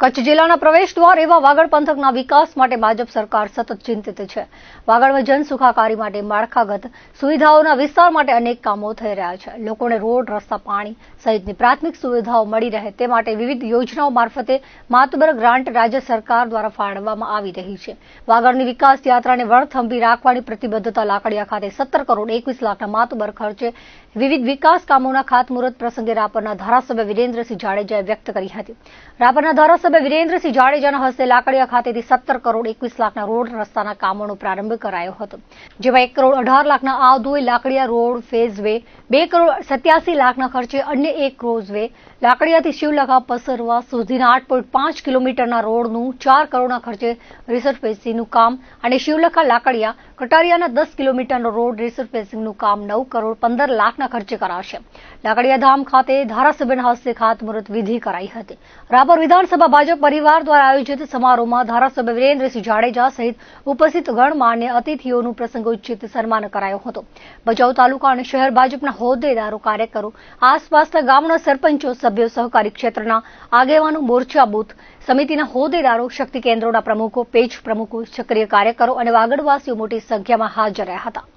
કચ્છ જિલ્લાના પ્રવેશ દ્વાર એવા વાગડ પંથકના વિકાસ માટે ભાજપ સરકાર સતત ચિંતિત છે. વાગડમાં જન સુખાકારી માટે માળખાગત સુવિધાઓના વિસ્તાર માટે અનેક કામો થઈ રહ્યા છે. લોકોને રોડ, રસ્તા, પાણી સહિતની પ્રાથમિક સુવિધાઓ મળી રહે તે માટે વિવિધ યોજનાઓ મારફતે માતબર ગ્રાન્ટ રાજ્ય સરકાર દ્વારા ફાળવવામાં આવી રહી છે. વાગડની વિકાસ યાત્રાને વણથંભી રાખવાની પ્રતિબદ્ધતા લાકડિયા ખાતે 17 કરોડ 21 લાખના માતબર ખર્ચે વિવિધ વિકાસ કામોના ખાતમુહૂર્ત પ્રસંગે રાપરના ધારાસભ્ય વિરેન્દ્રસિંહ જાડેજાએ વ્યક્ત કરી હતી. રાપરના ધારાસભ્ય વિરેન્દ્રસિંહ જાડેજાના હસ્તે લાકડિયા ખાતેથી 17 કરોડ 21 લાખના રોડ રસ્તાના કામોનો પ્રારંભ કરાયો હતો, જેમાં 1 કરોડ 18 લાખના આવધોઈ લાકડિયા રોડ ફેઝ વે, 2 કરોડ 87 લાખના ખર્ચે અન્ય 1 ક્રોઝ વે, લાકડિયાથી શિવલખા પસરવા સુધીના 8.5 કિલોમીટરના રોડનું 4 કરોડના ખર્ચે રિસરફેસિંગનું કામ અને શિવલખા લાકડિયા કટારિયાના 10 કિલોમીટરનો રોડ રિસરફેસિંગનું કામ 9 કરોડ 15 લાખના ખર્ચે કરાશે. લાકડિયા ધામ ખાતે ધારાસભ્યના હસ્તે ખાતમુહૂર્ત વિધિ કરાઈ હતી. રાપર વિધાનસભા ભાજપ પરિવાર દ્વારા આયોજિત સમારોહમાં ધારાસભ્ય વિરેન્દ્રસિંહ જાડેજા સહિત ઉપસ્થિત ગણમાન્ય અતિથિઓનું પ્રસંગોચિત સન્માન કરાયો હતો. ભચાઉ તાલુકા અને શહેર ભાજપના હોદ્દેદારો, કાર્યકરો, આસપાસના ગામના સરપંચો, સભ્યો, સહકારી ક્ષેત્રના આગેવાનો, મોરચા બૂથ સમિતિના હોદ્દેદારો, શક્તિ કેન્દ્રોના પ્રમુખો, પેજ પ્રમુખો, સક્રિય કાર્યકરો અને વાગડવાસીઓ મોટી સંખ્યામાં હાજર રહ્યા હતા.